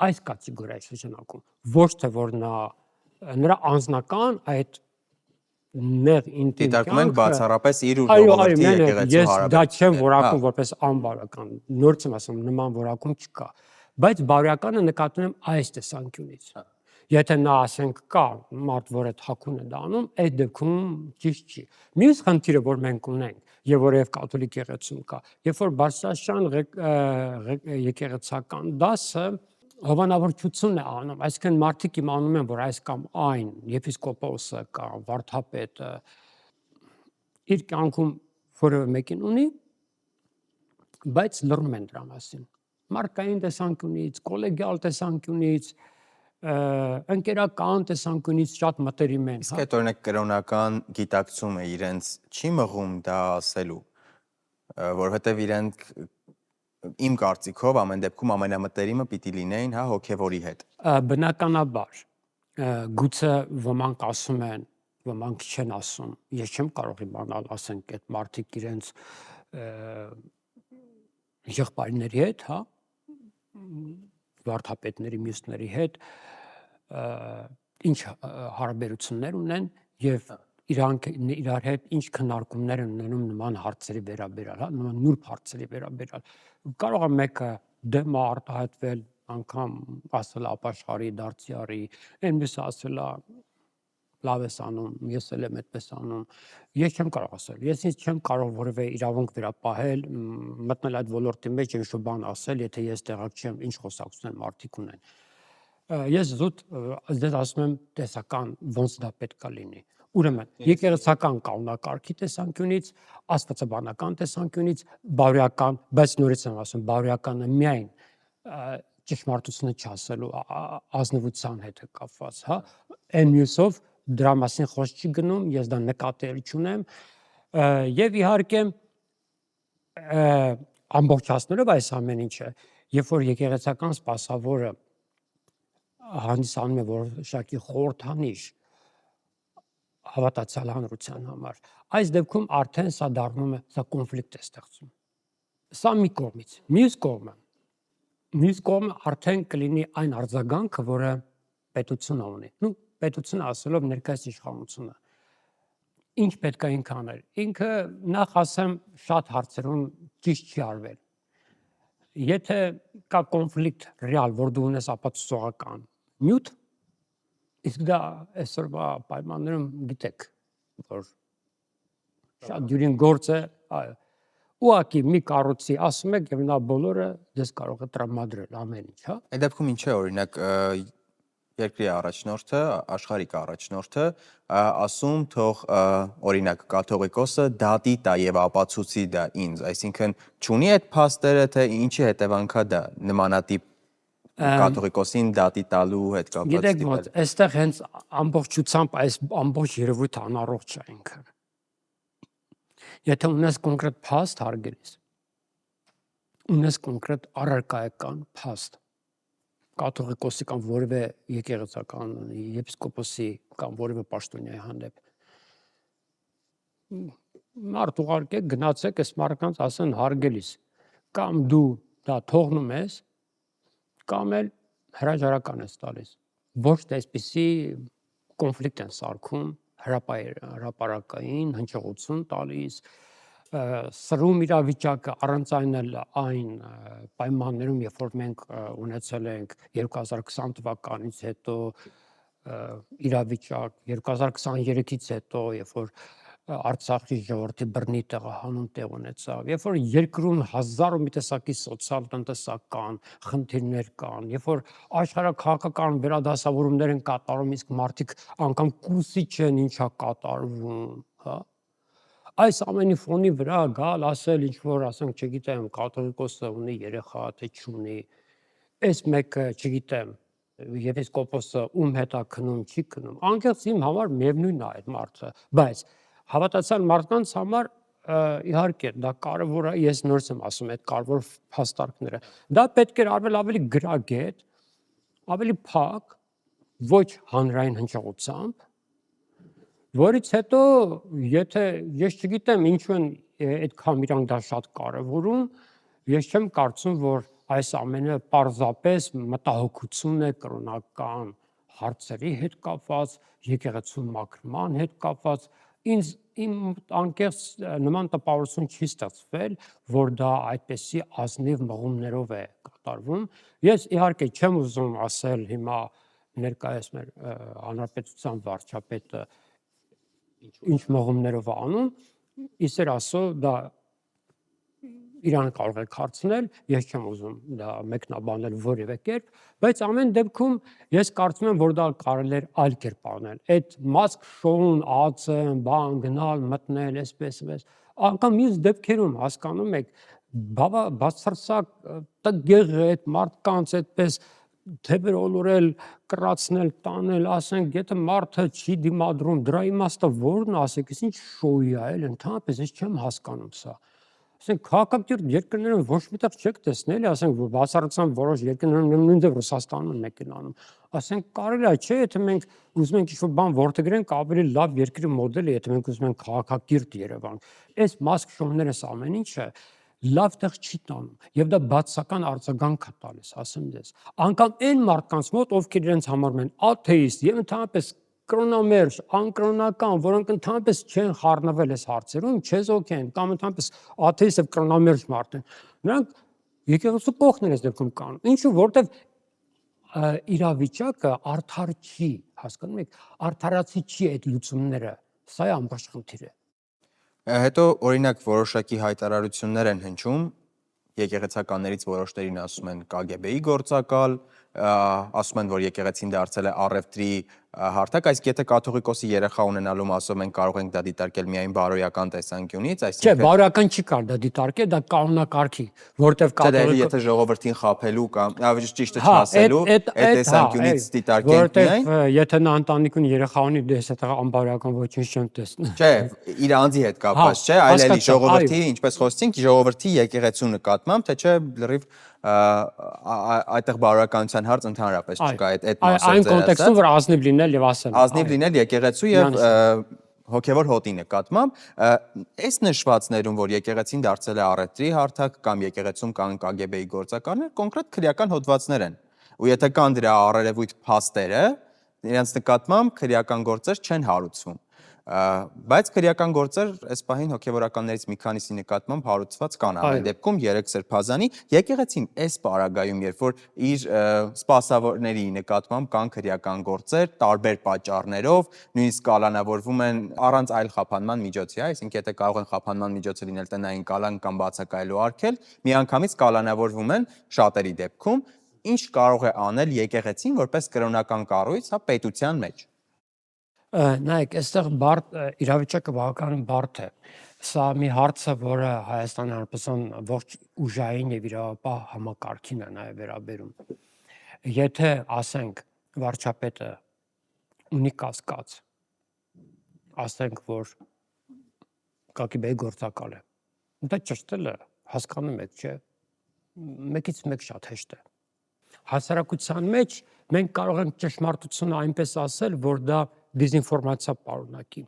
Այս կատեգորիայի շրջանակում ոչ թե որ նրա անձնական այդ նեղ ինտիմ դիտարկում ենք բացառապես իր ու այո, ժողովրդի եկեղեցու ես դա չեմ հարաբերությունները, որակում որպես անբարոյական, նորից եմ ասում, նման որակում չկա, բայց բարոյականը նկատում եմ այս տեսանկյունից։ Եթե նա ասենք կա մարդ, որ այդ հակուն է դառնում, այդ դեպքում ճիշտ չի։ Մյուս խնդիրը, որ մենք ունենք եւ որև կաթոլիկ եկեղեցում կա, երբ որ բարձրաստիճան եկեղեցական դասը հովանավորչություն է անում, այսինքն մարդիկ իմանում են, որ այս կամ այն եպիսկոպոսը կամ վարդապետը իր կյանքում որևէ մեկին ունի, բայց լռում են դրա մասին։ Մարդկային տեսանկյունից, կոլեգիալ տեսանկյունից, ընկերական տեսանկյունից շատ մտերիմ են։ Իսկ այդ օրինակ կրոնական գիտակցումը իրենց չի մղում դա ասելու, որովհետև իրենք իմ կարծիքով ամեն դեպքում ամենամտերիմը պիտի լինեին, հա, հոգևորի հետ։ Բնականաբար, գուցե ոմանք ասում են, ոմանք չեն ասում, ես չեմ կարող իմանալ, ասենք այդ մարդիկ իրենց եղբայրների հետ, հա, վարդապետների, մյուսների հետ ինչ հարաբերություններ ունեն եւ իրանք իրար հետ ինչ քննարկումներ են ունենում նման հարցերի վերաբերյալ, հա, նման նուրբ հարցերի վերաբերյալ։ Կարող է մեկը դեմ արտահայտվել, անգամ ասել ապաշխարի, դարձյարի, այն մյուսը ասել լավ ես անում, ես էլ եմ այդպես անում։ Ես չեմ կարող ասել։ Ես ինձ չեմ կարող որևէ իրավունք վերապահել, մտնել այդ ոլորտի մեջ եւ ինչ-որ բան ասել, եթե ես տեղակ չեմ, ինչ խոսակցություն մարդիկ ունեն։ Ես զուտ դες ասում եմ տեսական ոնց դա պետքա լինի։ Ուրեմն եկեղեցական կանոնակարգի տեսանկյունից, աստվածաբանական տեսանկյունից, բարոյական, բայց նորից եմ ասում, բարոյականը միայն ճշմարտությունը չասելու ազնվության հետ է կապված, հա, այն մյուսով դրա մասին խոսք չի գնում, ես դա նկատել չունեմ եւ իհարկե ամբողջացնելով այս ամեն ինչը, երբ որ եկեղեցական սպասավորը հանդիսանում է որոշակի խորհրդանիշ հավատացյալ հանրության համար, այս դեպքում արդեն սա դառնում է, սա կոնֆլիկտ է ստեղծում։ Սա մի կողմից, մյուս կողմը արդեն կլինի այն արձագանքը, որը պետությունը ունի։ Ну, պետությունը ասելով ներկայիս իշխանությունը։ Ինչ պետք է ինքը անել։ Ինքը նախ ասեմ շատ հարցերում ճիշտ չի արվել։ Եթե կա կոնֆլիկտ ռեալ, որ դու ունես ապացուցողական նյութ, իսկ դա այսօրվա պայմաններում գիտեք, որ շատ դյուրին գործ է, ուղղակի մի կառույցի ասում եք եւ նա բոլորը դες կարող է տրամադրել ամեն ինչ, հա։ Այդ դեպքում ինչ է օրինակ երկրի առաջնորդը, աշխարհիկ առաջնորդը ասում թող օրինակ կաթողիկոսը դատի տա եւ ապացուցի դա ինձ, այսինքն չունի այդ փաստերը, թե ինչի հետևանքա դա նմանատիպ կաթողիկոսին դատի տալու հետ կապված։ Գիտեք ոնց, այստեղ հենց ամբողջությամբ այս ամբողջ երևույթը անառողջ է ինքը։ Եթե ունես կոնկրետ փաստ հարգելիս, ունես կոնկրետ առարկայական փաստ, կաթողիկոսի կամ որևէ եկեղեցական եպիսկոպոսի կամ որևէ պաշտոնյայի հանդեպ։ Մարդ ուղարկեք, գնացեք, այս մարդկանց ասեն հարգելիս, կամ դու դա թողնում ես, կամ էլ հրաժարական ես տալիս։ Ոչ թե այսպիսի կոնֆլիկտ են սարքում, հրապարակային հնչողություն տալիս, սրում իրավիճակը առանց այն պայմաններում, երբ որ մենք ունեցել ենք 2020 թվականից հետո իրավիճակ, 2023-ից հետո, երբ որ Արցախի ժողովրդի բռնի տեղահանում տեղ ունեցավ, երբ որ երկրում հազար ու մի տեսակի սոցիալ-տնտեսական խնդիրներ կան, երբ որ աշխարհաքաղաքական վերադասավորումներ են կատարում, իսկ մարդիկ անգամ կուրսի չեն ինչա կատարվում, հա։ Այս ամենի ֆոնի վրա գալ ասել ինչ որ, ասենք, չգիտեմ, կաթողիկոսը ունի երեխա, թե չունի, այս մեկը, չգիտեմ, եպիսկոպոսը ում հետ է քնում, չի քնում, անկեղծ իմ համար միևնույնն է այդ մարդը, բայց հավատացյալ մարդկանց համար իհարկե դա կարևոր է, ես նորից եմ ասում այդ կարևոր փաստարկները, դա պետք է արվել ավելի գրագետ, ավելի փակ, ոչ հանրային հնչողությամբ, որից հետո, եթե ես չգիտեմ ինչու են այդքան իրանք դա շատ կարևորում, ես չեմ կարծում, որ այս ամենը պարզապես մտահոգություն է կրոնական հարցերի հետ կապված, եկեղեցու մաքրման հետ կապված, իմ անկեղծ նման տպավորություն չի ստացվել, որ դա այդպիսի ազնիվ մղումներով է կատարվում։ Ես իհարկե չեմ ուզում ասել հիմա ներկայիս մեր հանրապետության վարչապետը ինչ մղումներով է անում, իսեր ասո դա իրան կարող եք հարցնել, ես չեմ ուզում դա մեկնաբանել որևէ կերպ, բայց ամեն դեպքում ես կարծում եմ, որ դա կարելի էր այլ կերպ անել։ Այդ մասկ շոուն, ածեմ, բան, գնալ, մտնել, այսպես, անգամ մյուս դեպքերում հասկանում եք, բացարձակ տգեղ է այդ մարդկանց այդպես թեբեր ոլորել, կրացնել, տանել, ասենք, եթե մարդը չի դիմադրում, դրա իմաստը ո՞րն է, ասեք, ինչ շոուի է, ընդհանրապես ես չեմ հասկանում սա։ Ասենք, քաղաքակիրթ երկրներում ոչ միտեղ չեք տեսնել, ասենք, բացառությամբ որոշ երկրներում նույնիսկ Ռուսաստանում մեկ են անում։ Ասենք, կարելի է, չէ, եթե մենք ուզում ենք ինչ-որ բան որդեգրենք, ավելի լավ երկրի մոդել է, եթե մենք ուզում ենք քաղաքակիրթ Երևան։ Այս մասկ շոուները ամեն ինչը լավ տեղ չի տանում եւ դա բացական արձագանք է տալիս, ասեմ ես։ Անկամ այն մարդկանց մոտ, ովքեր իրենց համարում են աթեիստ եւ ընդհանրապես կրոնամերժ, անկրոնական, որոնք ընդհանրապես չեն խառնվել այս հարցերում, չեզոք են կամ ընդհանրապես աթեիստ եւ կրոնամերժ մարդ են, նրանք եկեղեցու կողքն են այս դեպքում կանում։ Ինչու, որտեվ իրավիճակը արդար չի, հասկանում եք, արդարացի չի այդ լուծումները, սա է ամբողջ խնդիրը։ Հետո օրինակ որոշակի հայտարարություններ են հնչում, եկեղեցականներից որոշներին ասում են KGB-ի գործակալ, ասում են, որ եկեղեցին դարձել է առևտրի հարթակ, այսինքն եթե կաթողիկոսի երեխա ունենալու մասով մենք կարող ենք դա դիտարկել միայն բարոյական տեսանկյունից, Չէ, բարոյական չի կարող դա դիտարկել, դա կանոնակարգի, որտեղ կաթողիկոսը եթե ժողովրդին խաբելու կամ ավելի ճիշտը չասելու, այդ տեսանկյունից դիտարկենք միայն։ Որտեղ եթե նա ընտանիք ունի երեխա ունի, դες դա անբարոյական ոչինչ չեմ տեսնում։ Չէ, իր անձի հետ կապված չէ, այլ էլի ժողովրդի, ինչպես խոսեցինք, ժողովրդի եկեղեցու նկատմամբ, թե չէ լրիվ այդտեղ բարոյականության հարց ընդհանրապես չկա այդ մասով։ Այն կոնտեքստում, որ ազնիվ լինել եւ ասել։ Ազնիվ լինել եկեղեցու եւ հոգեվոր հոտի նկատմամբ, այս նշվածներում, որ եկեղեցին դարձել է առևտրի հարթակ կամ եկեղեցում կան KGB-ի գործականներ, կոնկրետ քրեական հոդվածներ են։ Ու եթե կան դրա առերևույթ փաստերը, իրենց նկատմամբ քրեական գործեր չեն հարուցվում։ Բայց քրեական գործեր այս պահին հոգևորականներից մի քանիսի նկատմամբ հարուցված կան ամեն դեպքում 3 սրբազանի եկեղեցին այս պարագայում, երբ որ իր սպասավորների նկատմամբ կան քրեական գործեր տարբեր պատճառներով, նույնիսկ կալանավորվում են առանց այլ խափանման միջոցի, այսինքն եթե կարող են խափանման միջոցը լինել տնային կալան կամ բացակայելու արգել, միանգամից կալանավորվում են շատերի դեպքում, ինչ կարող է անել եկեղեցին որպես կրոնական կառույց, հա, պետության մեջ։ Նայեք, այստեղ իրավիճակը բավականին բարդ է։ Սա մի հարց է, որը Հայաստանի Հանրապետության ողջ ուժային եւ իրավապահ համակարգին է նաեւ վերաբերում։ Եթե ասենք վարչապետը ունի կասկած, ասենք որ KGB-ի գործակալ է, դա ճշտել է, հասկանում եք, չէ՞։ Մեկից մեկ շատ հեշտ է։ Հասարակության մեջ մենք կարող ենք ճշմարտությունը այնպես ասել, որ դա դեզինֆորմացիա պարունակի։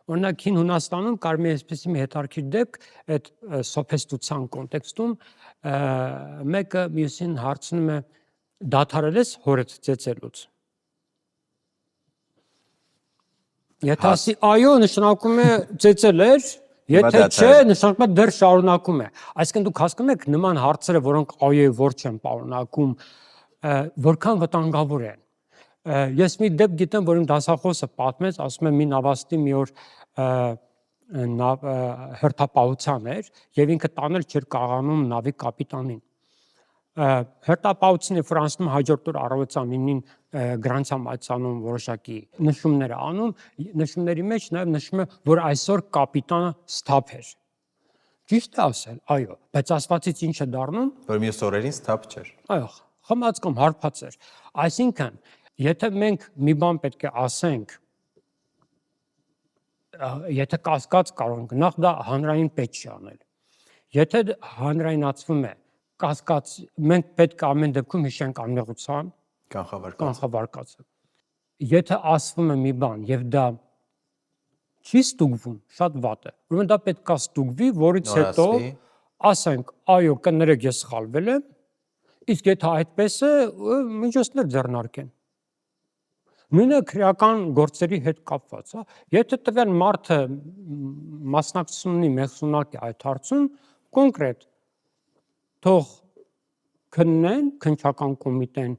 Օրինակ հին Հունաստանում կար մի այսպիսի մի հետարքիր դեպք, այդ սոփեստության կոնտեքստում մեկը մյուսին հարցնում է դադարել ես հորդ ծեծելուց։ Եթե ասի այո, նշանակում է ծեծել էր, եթե չէ, նշանակում է դեռ շարունակում է։ Այսինքն դուք հասկանում եք նման հարցերը, որոնք այո ոչ են պարունակում, որքան վտանգավոր են։ Ես մի դեպք գիտեմ, որ իմ դասախոսը պատմեց, ասում է մի նավաստի մի օր հերթապահության էր եւ ինքը տանել չէր կարողանում նավի կապիտանին։ Հերթապահությունը Ֆրանսիայում հաջորդ օր առավոտյան 9-ին գրանցիա մատցանում որոշակի նշումներ անում, նշումների մեջ նաեւ նշում է, որ այսօր կապիտանը սթափ էր։ Ճիշտ է ասել, այո, բայց ասվածից ինչ է դառնում, որ մյուս օրերին սթափ չէր։ Այո, խմած կամ հարբած էր։ Այսինքն, եթե մենք մի բան պետք է ասենք, եթե կասկած կարող ենք, նախ դա հանրային պետք չի անել։ Եթե հանրայնացվում է կասկած, մենք պետք է ամեն դեպքում հիշենք անմեղության կանխավարկածը։ Եթե ասվում է մի բան եւ դա չի ստուգվում, շատ վատ է։ Ուրեմն դա պետք է ստուգվի, որից հետո ասենք, այո, կներեք, ես սխալվել եմ, իսկ եթե այդպես է, միջոցներ ձեռնարկեն։ Նույնը քրեական գործերի հետ կապված, հա։ Եթե տվյալ մարդը մասնակցություն ունի մեղսունակ է այդ հարցում, կոնկրետ թող քննեն քննչական կոմիտեն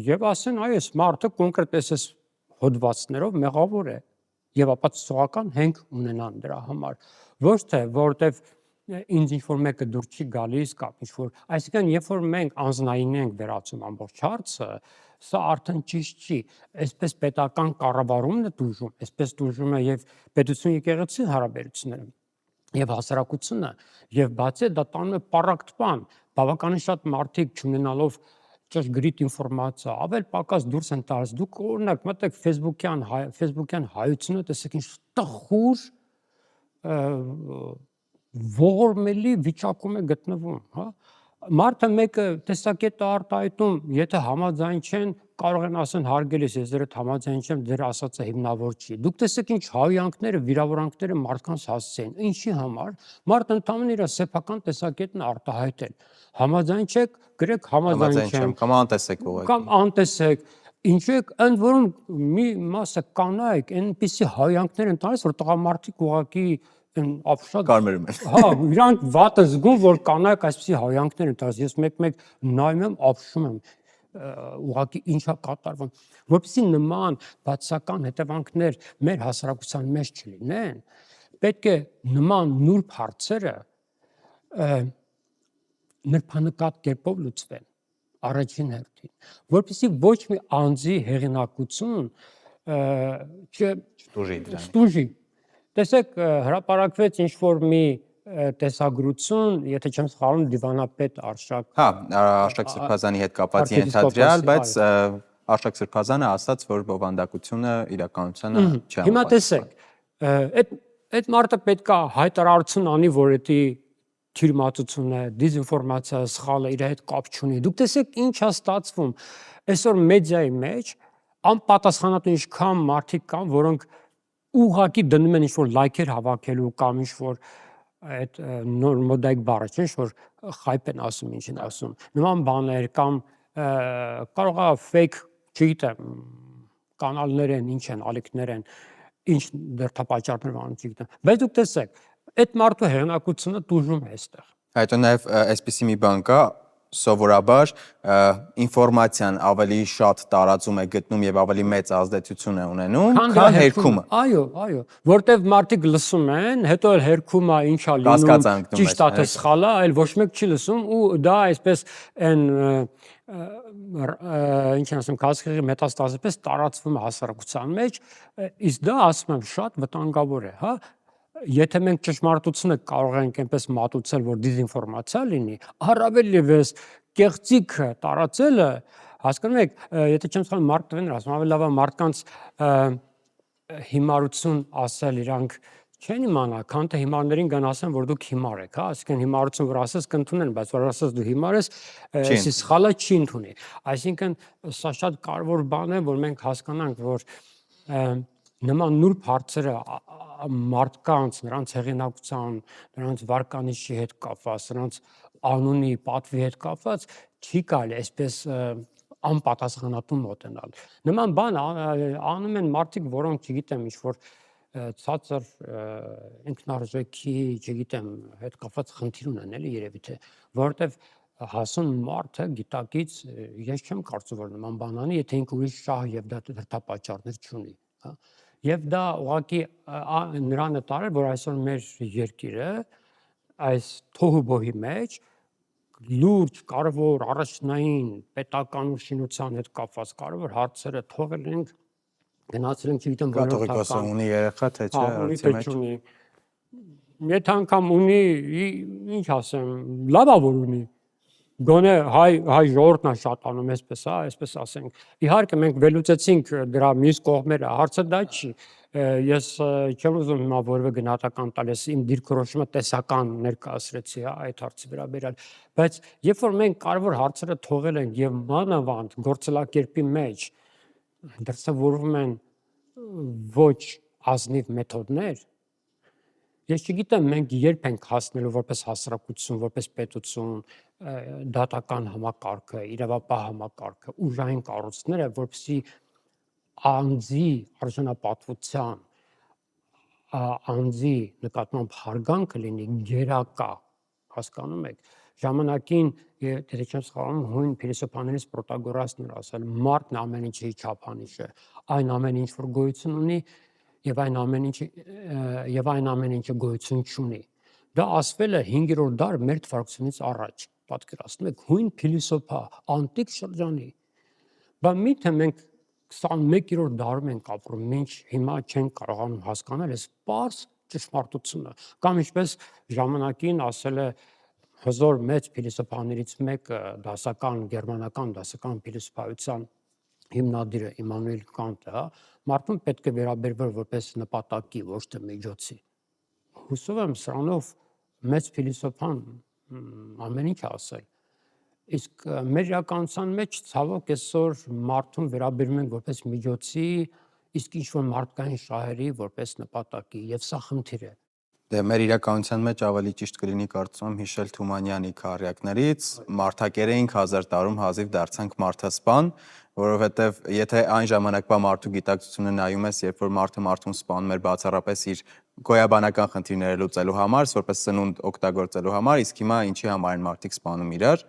եւ ասեն, այո, այս մարդը կոնկրետ այս հոդվածներով մեղավոր է եւ ապացուցողական հենք ունենան դրա համար։ Ոչ թե որովհետեւ ինձ ինչ-որ մեկը դուր չի գալիս կամ ինչ-որ, այսինքն երբ որ մենք անznային ենք վերածում ամբողջ հարցը, սա արդեն ճիշտ չի, այսպես պետական կառավարումն է դժում, այսպես դժում է եւ պետություն եկեղեցի հարաբերությունները եւ հասարակությունը եւ բացի դա տանում է պարակտման, բավականին շատ մարդիկ չունենալով ճշգրիտ ինֆորմացիա, ավել պակաս դուրս են տալիս։ Դուք օրինակ մտեք Facebook-յան հայությունը, տեսեք ինչ տխուր ողորմելի վիճակում է գտնվում, հա։ Մարդը մեկը տեսակետը արտահայտում, եթե համաձայն չեն, կարող են ասեն հարգելիս, ես ձեր հետ համաձայն չեմ, ձեր ասածը հիմնավոր չի։ Դուք տեսեք ինչ հայյանքները, վիրավորանքները մարդկանց հասցեն։ Ինչի համար։ Մարդը ընդհանրապես իր սեփական տեսակետն արտահայտել։ Համաձայն չեք, գրեք համաձայն չեմ, կամ անտեսեք ուղղակի։ Կամ անտեսեք։ Ինչու եք ընդ որում մի մասը կանայք այնպիսի հայյանքներ են տալիս, որ տղամարդիկ ուղղակի ապշած կարմերում են։ Հա, իրանք վատ են զգում, որ կանայք այսպիսի հայյանքներ են տալիս։ Ես մեկ-մեկ նայում եմ, ապշում եմ, ուղղակի ինչա կատարվում, որպեսզի նման բացասական հետևանքներ մեր հասարակության մեջ չլինեն, պետք է նման նուրբ հարցերը նրբանկատ կերպով լուծվեն առաջին հերթին, որպեսզի ոչ մի անձի հեղինակություն չստուժի։ Տեսեք, հրապարակվեց ինչ-որ մի տեսագրություն, եթե չեմ սխալվում, դիվանապետ Արշակ։ Հա, Արշակ Սրբազանի հետ կապված ենթադրյալ, բայց Արշակ Սրբազանը ասաց, որ բովանդակությունը իրականությանը չի համապատասխանում։ Հիմա տեսեք, այդ մարդը պետք է հայտարարություն անի, որ դա թիրմացություն է, դեզինֆորմացիա, սխալ է, իր հետ կապ չունի։ Դուք տեսեք ինչ է ստացվում։ Այսօր մեդիայի մեջ անպատասխանատու ինչքան մարդիկ կան, որոնք ուղղակի դնում են ինչ-որ լայքեր հավաքելու կամ ինչ-որ այդ նոր մոդայիկ բառը չէ, ինչ-որ խայպ են ասում, ինչ են ասում։ Նման բաներ կամ կարող է fake, չգիտեմ, կանալներ են, ինչ են, ալիքներ են, ինչ դրդապատճառներ անում, չգիտեմ։ Բայց դուք տեսեք, այդ մարդու հեղինակությունը տուժում է այստեղ։ Հետո նաև այսպիսի մի բան կա, սովորաբար ինֆորմացիան ավելի շատ տարածում է գտնում եւ ավելի մեծ ազդեցություն է ունենում, քան հերքումը։ Այո, որտեվ մարդիկ լսում են, հետո էլ հերքումը ինչա լինում, ճիշտ է թե սխալ է, այլ ոչ մեկ չի լսում ու դա այսպես այն ինչ ասեմ, քաղցկեղի մետաստազը պես տարածվում է հասարակության մեջ, իսկ դա ասում եմ շատ վտանգավոր է, հա։ Եթե մենք ճշմարտությունը կարող ենք այնպես մատուցել, որ դեզինֆորմացիա լինի, առավել ևս կեղծիքը տարածելը, հասկանում եք, եթե չեմ սխալվում, Մարկ Տվենը ասում, ավելի լավ է մարդկանց հիմարություն ասել, իրանք Չեն իմանա, քան թե հիմարներին գնացեն, որ դուք հիմար եք, հա, այսինքն հիմարություն որ ասես կընդունեն, բայց որ ասես դու հիմար ես, այսի սխալը չի ընդունի։ Այսինքն սա շատ կարևոր բան է, որ մենք հասկանանք, որ նման նուրբ հարցերը մարդկանց, նրանց հեղինակության, նրանց վարկանիշի հետ կապված, նրանց անունի, պատվի հետ կապված չի կարելի այսպես անպատասխանատու մոտենալ։ Նման բան անում են մարդիկ, որոնք, չգիտեմ, ինչ-որ ցածր ինքնարժեքի, չգիտեմ, հետ կապված խնդիր ունեն, էլի երևի թե, որովհետև հասուն մարդը գիտակից ես չեմ կարծում, որ նման բան անի, եթե ինքը ուրիշ շահ եւ դրդապատճառներ չունի, հա։ Եվ դա ուղղակի նրան է տարել, որ այսօր մեր երկիրը այս թոհուբոհի մեջ լուրջ, կարևոր, առաջնային պետական ուրիշնության հետ կապված կարևոր հարցերը թողել ենք, գնացել ենք, չգիտեմ, կաթողիկոսը ունի երեխա, թե չէ, հարցի մեջ։ Եթե անգամ ունի, ինչ ասեմ, լավ է որ ունի։ Գոնե հայ ժողովուրդն է շատ անում այսպես, հա, այսպես ասենք։ Իհարկե մենք վերլուծեցինք դրա մյուս կողմերը, հարցը դա չի։ Ես չեմ ուզում հիմա որևէ գնահատական տալ, ես իմ դիրքորոշումը տեսական ներկայացրեցի, հա, այդ հարցի վերաբերյալ, բայց երբ որ մենք կարևոր հարցերը թողել ենք եւ մանավանդ գործելակերպի մեջ դրսևորվում են ոչ ազնիվ մեթոդներ, ես չգիտեմ մենք երբ ենք հասնելու որպես հասարակություն, որպես պետություն, դատական համակարգը, իրավապահ համակարգը, ուժային կառույցները, որպեսզի անձի արժանապատվության, անձի նկատմամբ հարգանքը լինի գերակա, հասկանում եք, ժամանակին, եթե չեմ սխալվում, հույն փիլիսոփաներից Պրոտագորասն էր ասել, մարդն ամեն ինչի չափանիշ է, այն ամեն ինչ որ գոյություն ունի եւ այն ամեն ինչը գոյություն չունի։ Դա ասվել է 5-րդ դար մեր թվարկությունից առաջ, պատկերացնում եք, հույն փիլիսոփա, անտիկ շրջանի։ Բայց միթե մենք 21-րդ դարում ենք ապրում, մինչ հիմա չենք կարողանում հասկանալ այս պարզ ճշմարտությունը, կամ ինչպես ժամանակին ասել է հզոր մեծ փիլիսոփաներից մեկը, գերմանական դասական փիլիսոփայության հիմնադիրը Իմմանուել Կանտը, հա, մարդուն պետք է վերաբերվել որպես նպատակի, ոչ թե միջոցի։ Հուսով եմ սրանով մեծ փիլիսոփան ամեն ինչ ասել։ Իսկ մեր իրականության մեջ ցավոք այսօր մարդուն վերաբերում ենք որպես միջոցի, իսկ ինչ-որ մարդկային շահերի որպես նպատակի, եւ սա խնդիր է։ Դե մեր իրականության մեջ ավելի ճիշտ կլինի կարծում եմ հիշել Թումանյանի քառյակներից, մարդակերեինք 1000 տարում հազիվ դարձանք մարդասպան, որովհետև եթե այն ժամանակվա մարդու գիտակցությունը նայում ես, երբ որ մարդը մարդուն սպանում էր բացառապես իր գոյաբանական խնդիրները լուծելու համար, որպես սնունդ օգտագործելու համար, իսկ հիմա ինչի համար են մարդիկ սպանում իրար,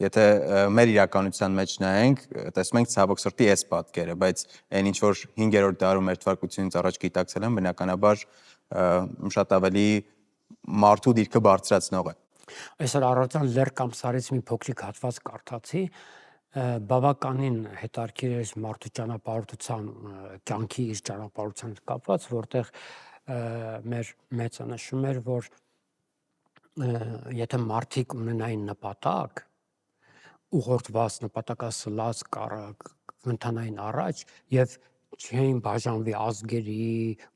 եթե մեր իրականության մեջ նայենք, տեսնում ենք ցավոք սրտի այս պատկերը, բայց այն ինչ որ 5-րդ դարում մեր թվարկությունից առաջ գիտակցել են, բնականաբար շատ ավելի մարդու դիրքը բարձրացնող է։ Այսօր առավոտյան Լեռ Կամսարից մի փոքրիկ հատված կարդացի, բավականին հետաքրքիր էր մարդու ճանապարհորդության, կյանքի իր ճանապարհության հետ կապված, որտեղ մեր մեծը նշում էր, որ եթե մարդիկ ունենային նպատակ, ուղղորդված նպատակասլաց կընթանային առաջ եւ չէին բաժանվի ազգերի,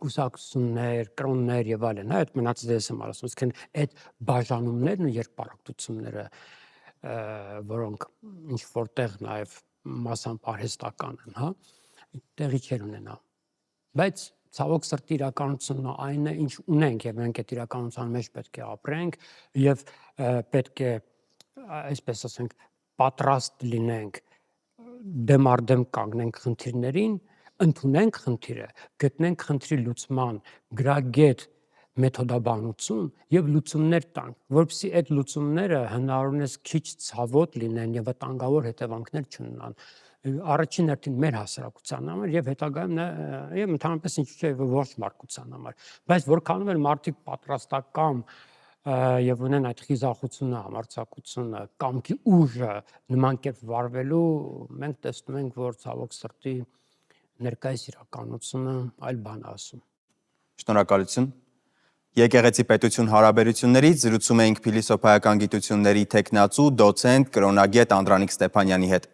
կուսակցություններ, կրոններ եւ այլն, այդ մնացած ես եմ ասում, իսկ այդ բաժանումներն ու երկպարակտությունները, որոնք ինչ որտեղ նաեւ մասամբ արհեստական են, հա, տեղի չեն ունենա։ Բայց ցավոք սրտի իրականությունը այն է, ինչ ունենք եւ մենք այդ իրականության մեջ պետք է ապրենք եւ պետք է, այսպես ասենք, պատրաստ լինենք դեմ առ դեմ կանգնենք խնդիրներին, ընդունենք խնդիրը, գտնենք խնդրի լուծման գրագետ մեթոդաբանություն եւ լուծումներ տանք, որովհետեւ այդ լուծումները հնարավորինս քիչ ցավոտ լինեն եւ վտանգավոր հետևանքներ չունենան առաջին հերթին մեր հասարակության համար եւ հետագայում եւ ընդհանրապես ինչ չէ ոչ մարդկության համար, բայց որքանով էլ մարդիկ պատրաստական եւ ունեն այդ խիզախությունը, համարձակությունը, կամքի ուժը նման կերպ վարվելու, մենք տեսնում ենք, որ ցավոք սրտի ներկայիս իրականությունը այլ բան է ասում։ Շնորհակալություն։ Եկեղեցի պետություն հարաբերություններից զրուցում էինք փիլիսոփայական գիտությունների թեկնածու, դոցենտ, կրոնագետ Անդրանիկ Ստեփանյանի հետ։